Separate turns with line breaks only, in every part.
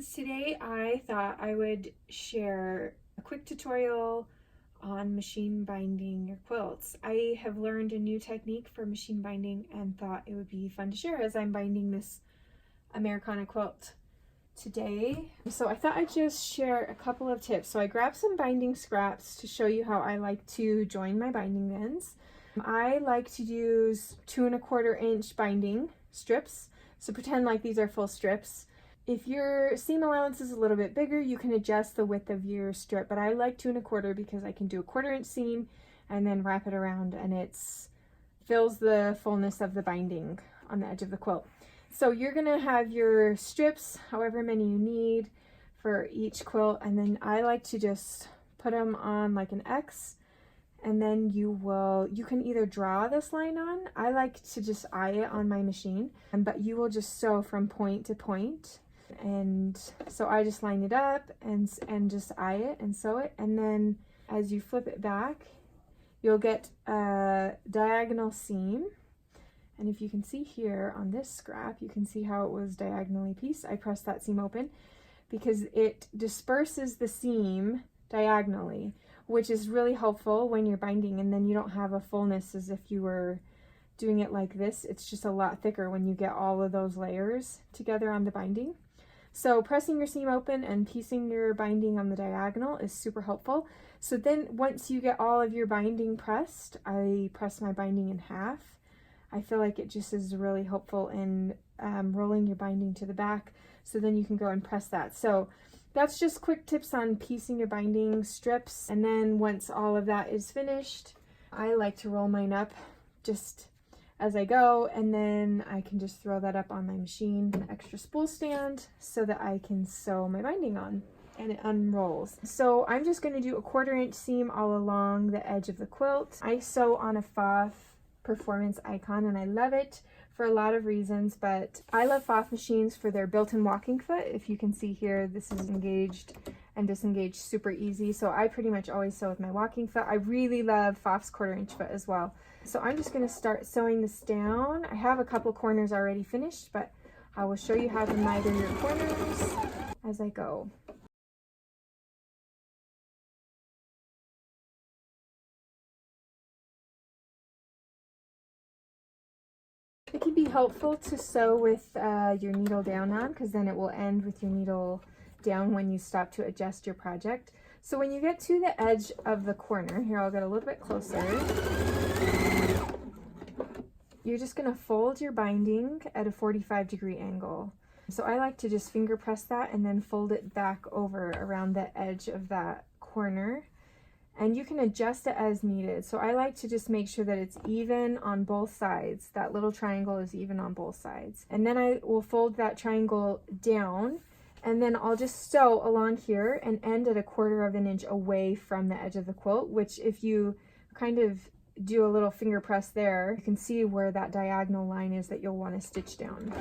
friends, today I thought I would share a quick tutorial on machine binding your quilts. I have learned a new technique for machine binding and thought it would be fun to share as I'm binding this Americana quilt today. So I thought I'd just share a couple of tips. So I grabbed some binding scraps to show you how I like to join my binding ends. I like to use 2 1/4 inch binding strips. So pretend like these are full strips. If your seam allowance is a little bit bigger, you can adjust the width of your strip, but I like 2 1/4 because I can do a 1/4 inch seam and then wrap it around, and it fills the fullness of the binding on the edge of the quilt. So you're gonna have your strips, however many you need for each quilt, and then I like to just put them on like an X, and then you can either draw this line on. I like to just eye it on my machine, but you will just sew from point to point. And so I just line it up and just eye it and sew it, and then as you flip it back, you'll get a diagonal seam. And if you can see here on this scrap, you can see how it was diagonally pieced. I pressed that seam open because it disperses the seam diagonally, which is really helpful when you're binding, and then you don't have a fullness as if you were doing it like this. It's just a lot thicker when you get all of those layers together on the binding. So pressing your seam open and piecing your binding on the diagonal is super helpful. So then once you get all of your binding pressed, I press my binding in half. I feel like it just is really helpful in rolling your binding to the back, so then you can go and press that. So that's just quick tips on piecing your binding strips. And then once all of that is finished, I like to roll mine up just as I go, and then I can just throw that up on my machine, an extra spool stand, so that I can sew my binding on, and it unrolls. So I'm just going to do a 1/4 inch seam all along the edge of the quilt. I sew on a Pfaff Performance Icon, and I love it for a lot of reasons, but I love Pfaff machines for their built-in walking foot. If you can see here, this is engaged and disengaged super easy, so I pretty much always sew with my walking foot. I really love Pfaff's 1/4 inch foot as well. So I'm just going to start sewing this down. I have a couple corners already finished, but I will show you how to miter your corners as I go. It can be helpful to sew with your needle down on, because then it will end with your needle down when you stop to adjust your project. So when you get to the edge of the corner, here I'll get a little bit closer, you're just going to fold your binding at a 45-degree angle. So I like to just finger press that and then fold it back over around the edge of that corner. And you can adjust it as needed. So I like to just make sure that it's even on both sides. That little triangle is even on both sides. And then I will fold that triangle down, and then I'll just sew along here and end at a 1/4 inch away from the edge of the quilt, which if you kind of do a little finger press there, you can see where that diagonal line is that you'll want to stitch down.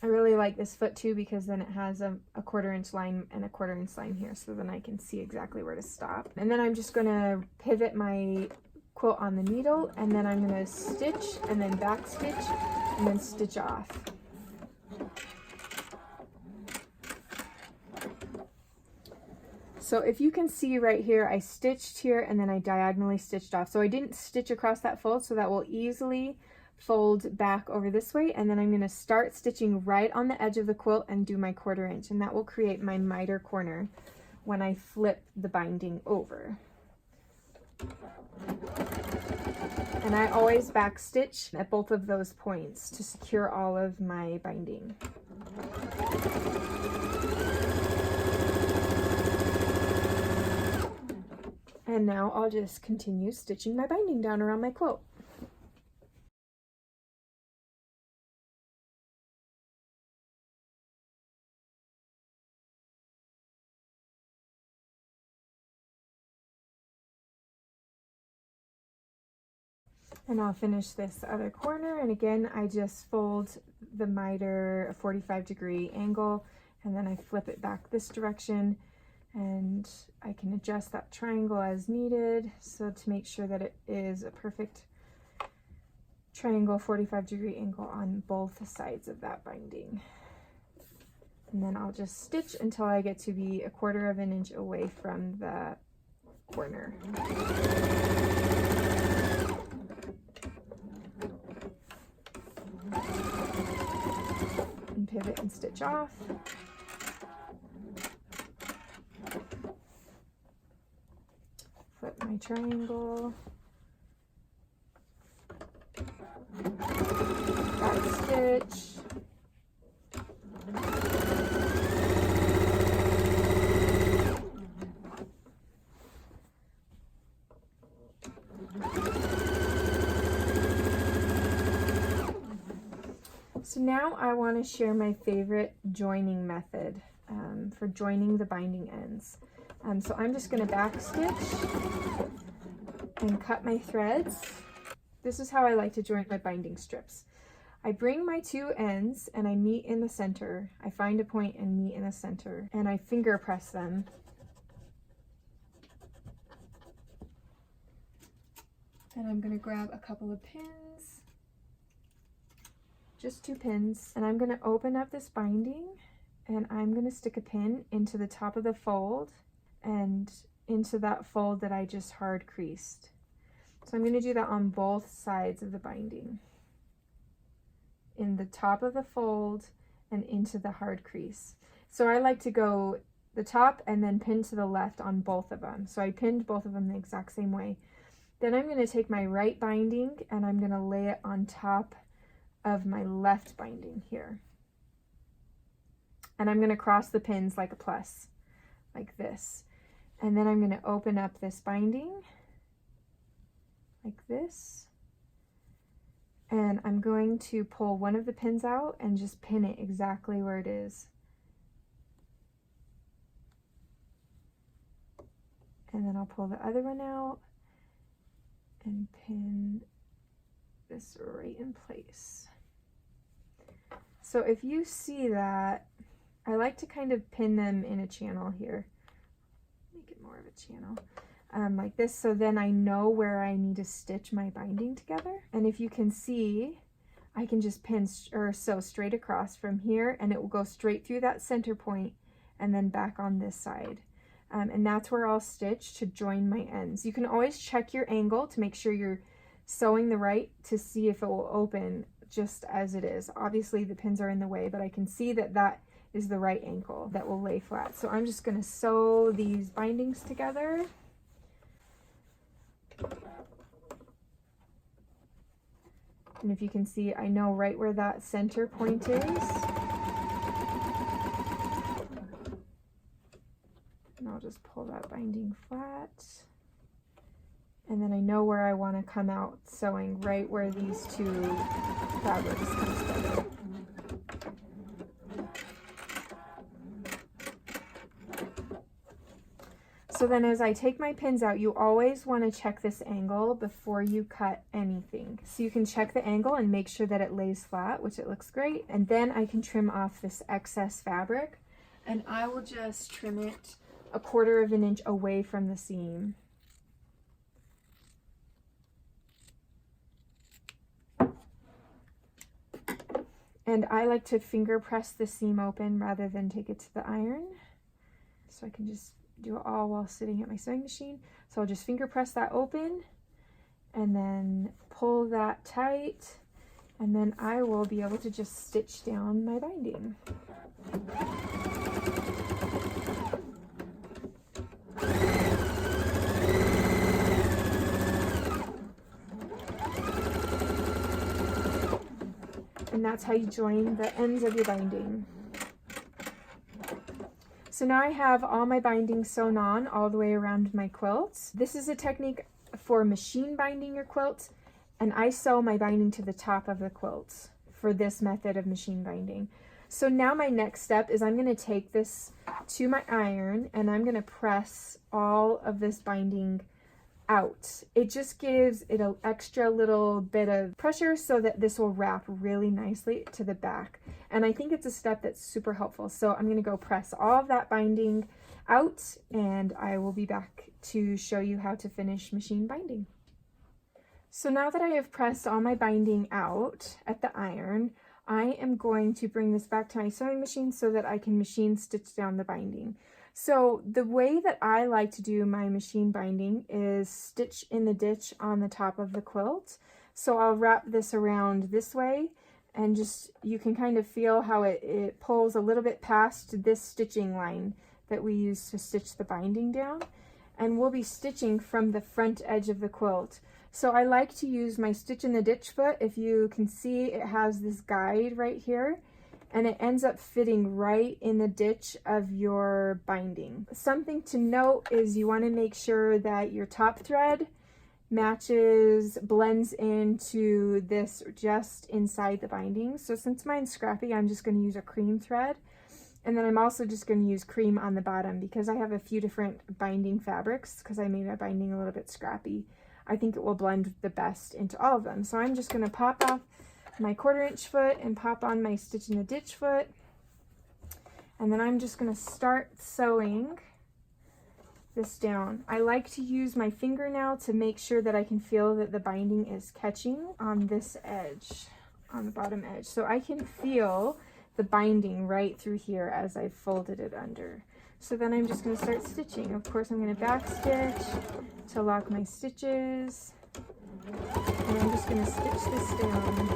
I really like this foot too, because then it has a 1/4 inch line and a 1/4 inch line here, so then I can see exactly where to stop. And then I'm just going to pivot my quilt on the needle, and then I'm going to stitch and then back stitch and then stitch off. So if you can see right here, I stitched here and then I diagonally stitched off. So I didn't stitch across that fold, so that will easily fold back over this way, and then I'm going to start stitching right on the edge of the quilt and do my 1/4 inch, and that will create my miter corner when I flip the binding over. And I always back stitch at both of those points to secure all of my binding. And now I'll just continue stitching my binding down around my quilt. And I'll finish this other corner, and again I just fold the miter a 45-degree angle, and then I flip it back this direction, and I can adjust that triangle as needed, so to make sure that it is a perfect triangle 45-degree angle on both sides of that binding. And then I'll just stitch until I get to be 1/4 of an inch away from the corner. And pivot and stitch off. Flip my triangle. Back stitch. So now I want to share my favorite joining method for joining the binding ends. So I'm just going to back stitch and cut my threads. This is how I like to join my binding strips. I bring my 2 ends and I meet in the center. I find a point and meet in the center, and I finger press them. And I'm going to grab a couple of pins, just 2 pins, and I'm going to open up this binding and I'm going to stick a pin into the top of the fold and into that fold that I just hard creased. So I'm going to do that on both sides of the binding, in the top of the fold and into the hard crease. So I like to go the top and then pin to the left on both of them. So I pinned both of them the exact same way. Then I'm going to take my right binding and I'm going to lay it on top of my left binding here. And I'm going to cross the pins like a plus, like this. And then I'm going to open up this binding like this. And I'm going to pull one of the pins out and just pin it exactly where it is. And then I'll pull the other one out and pin this right in place. So if you see that, I like to kind of pin them in a channel here. Make it more of a channel. Like this, so then I know where I need to stitch my binding together. And if you can see, I can just pin or sew straight across from here, and it will go straight through that center point and then back on this side. And that's where I'll stitch to join my ends. You can always check your angle to make sure you're sewing the right, to see if it will open just as it is. Obviously the pins are in the way, but I can see that that is the right angle that will lay flat. So I'm just going to sew these bindings together. And if you can see, I know right where that center point is. And I'll just pull that binding flat. And then I know where I want to come out sewing, right where these 2 fabrics come together. So then as I take my pins out, you always want to check this angle before you cut anything. So you can check the angle and make sure that it lays flat, which it looks great. And then I can trim off this excess fabric, and I will just trim it 1/4 of an inch away from the seam. And I like to finger press the seam open rather than take it to the iron. So I can just do it all while sitting at my sewing machine. So I'll just finger press that open and then pull that tight, and then I will be able to just stitch down my binding. And that's how you join the ends of your binding. So now I have all my binding sewn on all the way around my quilt. This is a technique for machine binding your quilt, and I sew my binding to the top of the quilt for this method of machine binding. So now my next step is I'm going to take this to my iron and I'm going to press all of this binding out. It just gives it an extra little bit of pressure so that this will wrap really nicely to the back. And I think it's a step that's super helpful. So I'm going to go press all of that binding out, and I will be back to show you how to finish machine binding. So now that I have pressed all my binding out at the iron, I am going to bring this back to my sewing machine so that I can machine stitch down the binding. So the way that I like to do my machine binding is stitch in the ditch on the top of the quilt. So I'll wrap this around this way, and just, you can kind of feel how it pulls a little bit past this stitching line that we use to stitch the binding down. And we'll be stitching from the front edge of the quilt. So I like to use my stitch in the ditch foot. If you can see, it has this guide right here, and it ends up fitting right in the ditch of your binding. Something to note is you want to make sure that your top thread blends into this just inside the binding. So since mine's scrappy, I'm just going to use a cream thread. And then I'm also just going to use cream on the bottom because I have a few different binding fabrics because I made my binding a little bit scrappy. I think it will blend the best into all of them. So I'm just going to pop off my 1/4 inch foot and pop on my stitch in the ditch foot. And then I'm just going to start sewing this down. I like to use my fingernail to make sure that I can feel that the binding is catching on this edge, on the bottom edge. So I can feel the binding right through here as I've folded it under. So then I'm just going to start stitching. Of course, I'm going to back stitch to lock my stitches. And I'm just going to stitch this down.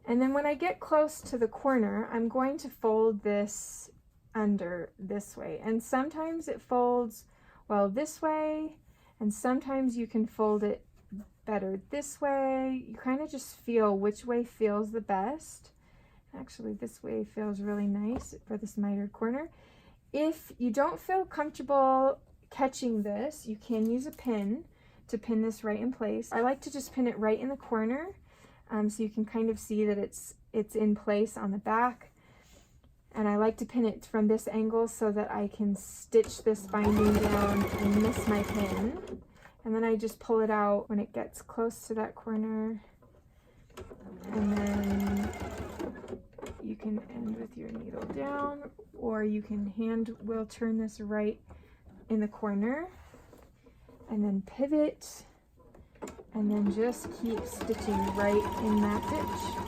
And then when I get close to the corner, I'm going to fold this under this way. And sometimes it folds well this way, and sometimes you can fold it better this way. You kind of just feel which way feels the best. Actually, this way feels really nice for this mitered corner. If you don't feel comfortable catching this, you can use a pin to pin this right in place. I like to just pin it right in the corner, so you can kind of see that it's in place on the back. And I like to pin it from this angle so that I can stitch this binding down and miss my pin. And then I just pull it out when it gets close to that corner. And then you can end with your needle down, or you can will turn this right in the corner and then pivot, and then just keep stitching right in that ditch.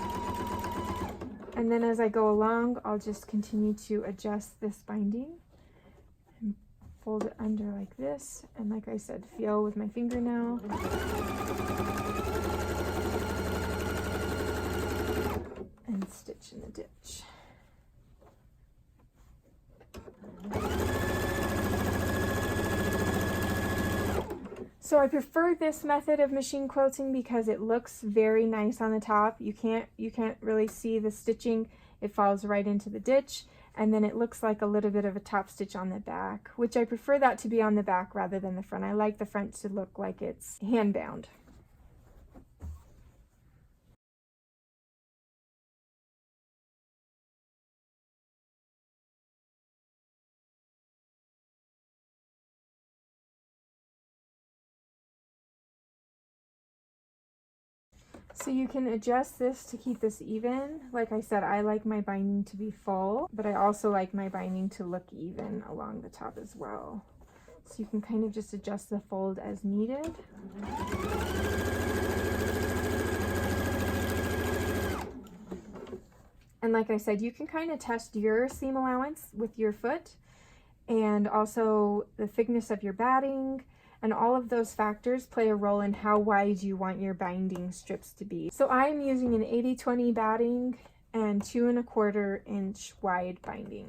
And then as I go along, I'll just continue to adjust this binding and fold it under like this. And like I said, feel with my fingernail. And stitch in the ditch. So I prefer this method of machine quilting because it looks very nice on the top. You can't really see the stitching. It falls right into the ditch, and then it looks like a little bit of a top stitch on the back, which I prefer that to be on the back rather than the front. I like the front to look like it's hand bound. So you can adjust this to keep this even. Like I said, I like my binding to be full, but I also like my binding to look even along the top as well. So you can kind of just adjust the fold as needed. And like I said, you can kind of test your seam allowance with your foot, and also the thickness of your batting. And all of those factors play a role in how wide you want your binding strips to be. So I'm using an 80-20 batting and 2 1/4 inch wide binding.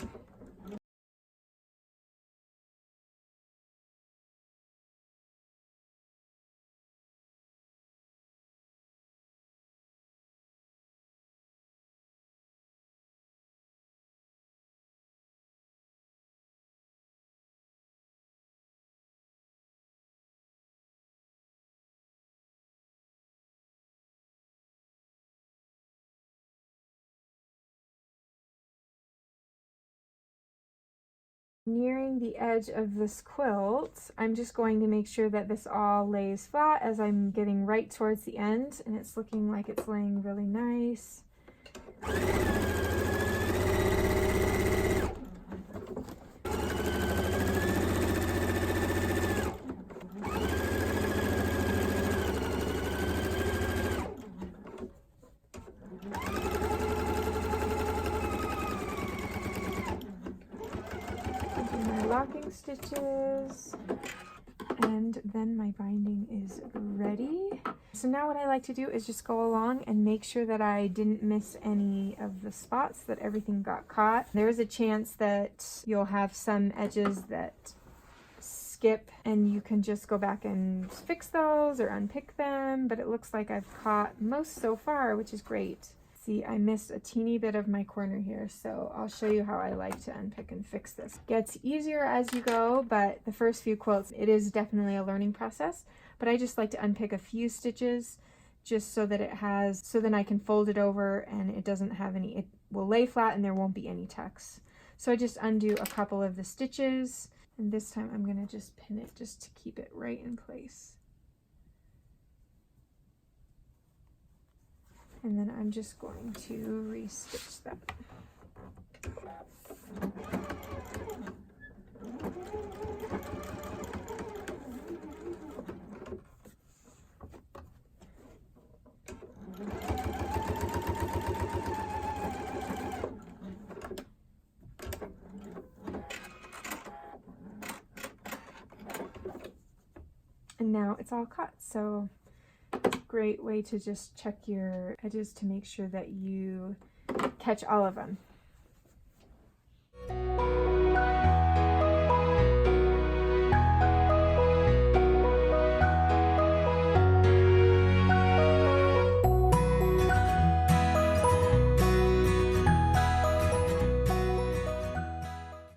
Nearing the edge of this quilt, I'm just going to make sure that this all lays flat as I'm getting right towards the end, and it's looking like it's laying really nice. stitches, and then my binding is ready. So now what I like to do is just go along and make sure that I didn't miss any of the spots, that everything got caught. There's a chance that you'll have some edges that skip, and you can just go back and fix those or unpick them, but it looks like I've caught most so far, which is great. See, I missed a teeny bit of my corner here, so I'll show you how I like to unpick and fix this. Gets easier as you go, but the first few quilts, it is definitely a learning process, but I just like to unpick a few stitches just so that it has, so then I can fold it over and it doesn't have any, it will lay flat and there won't be any tucks. So I just undo a couple of the stitches, and this time I'm gonna just pin it just to keep it right in place. And then I'm just going to re-stitch that. And now it's all cut, so great way to just check your edges to make sure that you catch all of them.